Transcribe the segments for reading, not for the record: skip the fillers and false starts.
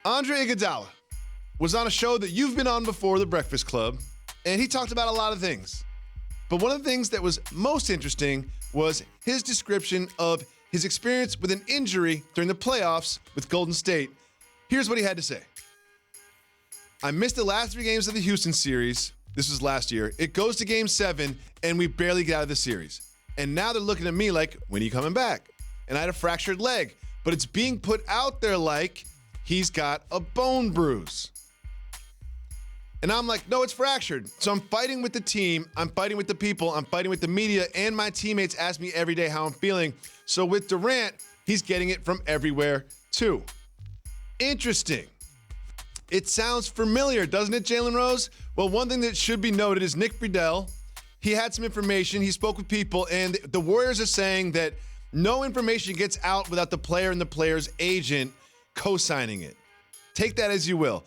Andre Iguodala was on a show that you've been on before, The Breakfast Club, and he talked about a lot of things. But one of the things that was most interesting was his description of his experience with an injury during the playoffs with Golden State. Here's what he had to say. I missed the last 3 games of the Houston series. This was last year. It goes to game 7, and we barely get out of the series. And now they're looking at me like, when are you coming back? And I had a fractured leg, but it's being put out there like he's got a bone bruise. And I'm like, no, it's fractured. So I'm fighting with the team. I'm fighting with the people. I'm fighting with the media. And my teammates ask me every day how I'm feeling. So with Durant, he's getting it from everywhere too. Interesting. It sounds familiar, doesn't it, Jalen Rose? Well, one thing that should be noted is Nick Friedel. He had some information. He spoke with people. And the Warriors are saying that no information gets out without the player and the player's agent co-signing it. Take that as you will.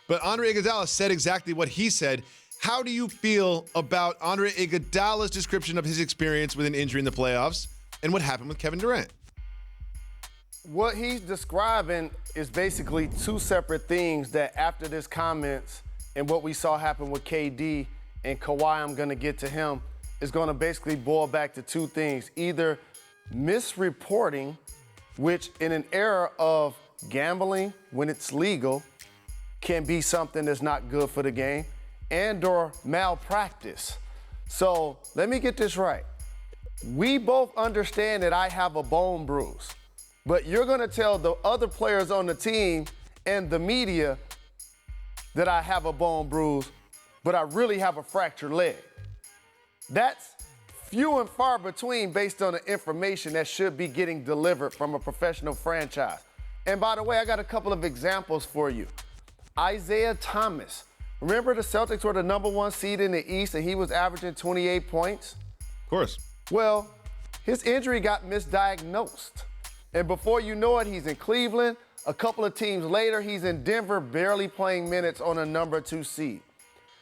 But Andre Iguodala said exactly what he said. How do you feel about Andre Iguodala's description of his experience with an injury in the playoffs and what happened with Kevin Durant? What he's describing is basically 2 separate things that after this comments and what we saw happen with KD and Kawhi, I'm going to get to him, is going to basically boil back to 2 things. Either misreporting, which in an era of gambling, when it's legal, can be something that's not good for the game, and/or malpractice. So let me get this right. We both understand that I have a bone bruise, but you're going to tell the other players on the team and the media that I have a bone bruise, but I really have a fractured leg. That's few and far between based on the information that should be getting delivered from a professional franchise. And by the way, I got a couple of examples for you. Isaiah Thomas. Remember the Celtics were the number 1 seed in the East and he was averaging 28 points? Of course. Well, his injury got misdiagnosed. And before you know it, he's in Cleveland. A couple of teams later, he's in Denver, barely playing minutes on a number 2 seed.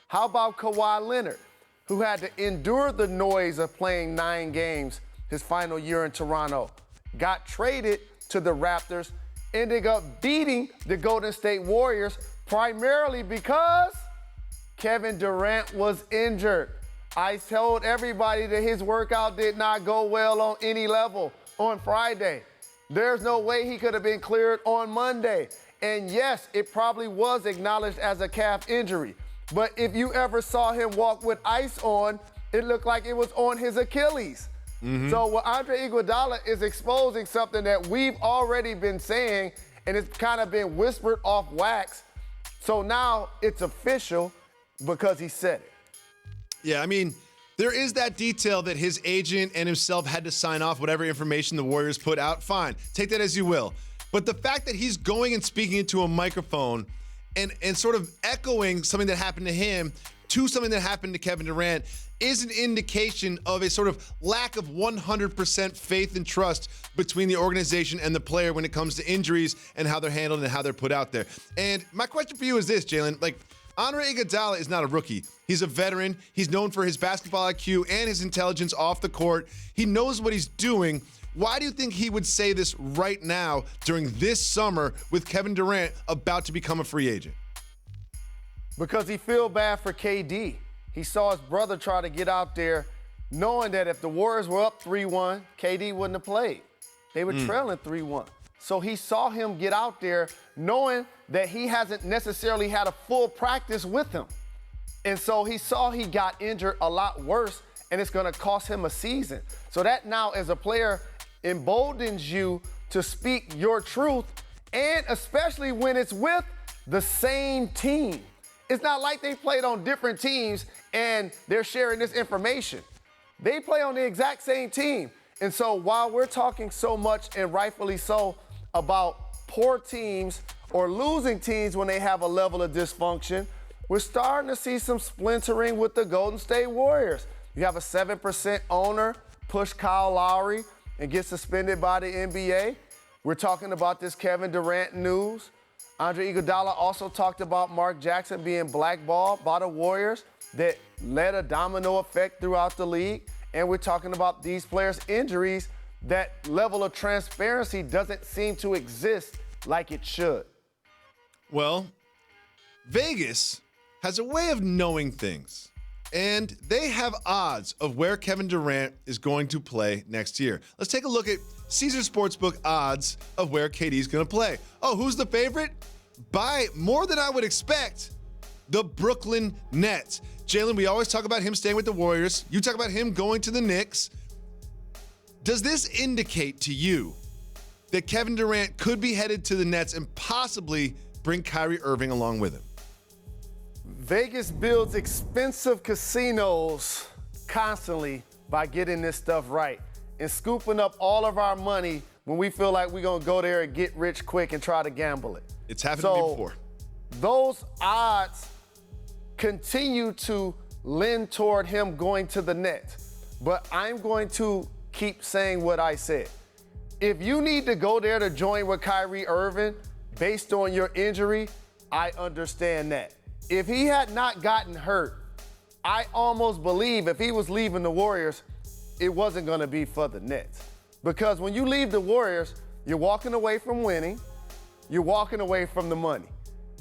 How about Kawhi Leonard, who had to endure the noise of playing 9 games his final year in Toronto? Got traded to the Raptors, ended up beating the Golden State Warriors primarily because Kevin Durant was injured. I told everybody that his workout did not go well on any level on Friday. There's no way he could have been cleared on Monday. And yes, it probably was acknowledged as a calf injury. But if you ever saw him walk with ice on, it looked like it was on his Achilles. Mm-hmm. So what Andre Iguodala is exposing something that we've already been saying, and it's kind of been whispered off wax. So now it's official because he said it. Yeah, I mean, there is that detail that his agent and himself had to sign off whatever information the Warriors put out. Fine, take that as you will. But the fact that he's going and speaking into a microphone and sort of echoing something that happened to him to something that happened to Kevin Durant is an indication of a sort of lack of 100% faith and trust between the organization and the player when it comes to injuries and how they're handled and how they're put out there. And my question for you is this, Jalen. Andre Iguodala is not a rookie. He's a veteran. He's known for his basketball IQ and his intelligence off the court. He knows what he's doing. Why do you think he would say this right now during this summer with Kevin Durant about to become a free agent? Because he feel bad for KD. He saw his brother try to get out there knowing that if the Warriors were up 3-1, KD wouldn't have played. They were trailing 3-1. So he saw him get out there knowing that he hasn't necessarily had a full practice with him. And so he saw he got injured a lot worse, and it's going to cost him a season. So that now, as a player, emboldens you to speak your truth, and especially when it's with the same team. It's not like they played on different teams and they're sharing this information. They play on the exact same team. And so while we're talking so much, and rightfully so, about poor teams or losing teams when they have a level of dysfunction, we're starting to see some splintering with the Golden State Warriors. You have a 7% owner push Kyle Lowry and get suspended by the NBA. We're talking about this Kevin Durant news. Andre Iguodala also talked about Mark Jackson being blackballed by the Warriors. That led a domino effect throughout the league. And we're talking about these players' injuries. That level of transparency doesn't seem to exist like it should. Well, Vegas has a way of knowing things, and they have odds of where Kevin Durant is going to play next year. Let's take a look at Caesar Sportsbook odds of where KD's going to play. Oh, who's the favorite? By more than I would expect, the Brooklyn Nets. Jalen, we always talk about him staying with the Warriors. You talk about him going to the Knicks. Does this indicate to you that Kevin Durant could be headed to the Nets and possibly bring Kyrie Irving along with him? Vegas builds expensive casinos constantly by getting this stuff right and scooping up all of our money when we feel like we're going to go there and get rich quick and try to gamble it. It's happened to me before. Those odds continue to lend toward him going to the Nets. But I'm going to keep saying what I said. If you need to go there to join with Kyrie Irving based on your injury, I understand that. If he had not gotten hurt, I almost believe if he was leaving the Warriors, it wasn't going to be for the Nets. Because when you leave the Warriors, you're walking away from winning, you're walking away from the money.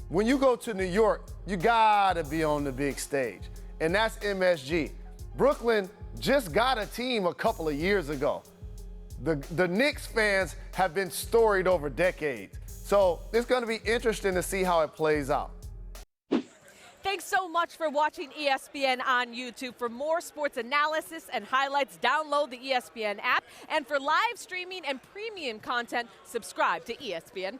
When you go to New York, you gotta be on the big stage, and that's MSG. Brooklyn just got a team a couple of years ago. The Knicks fans have been storied over decades. So it's gonna be interesting to see how it plays out. Thanks so much for watching ESPN on YouTube. For more sports analysis and highlights, download the ESPN app. And for live streaming and premium content, subscribe to ESPN+.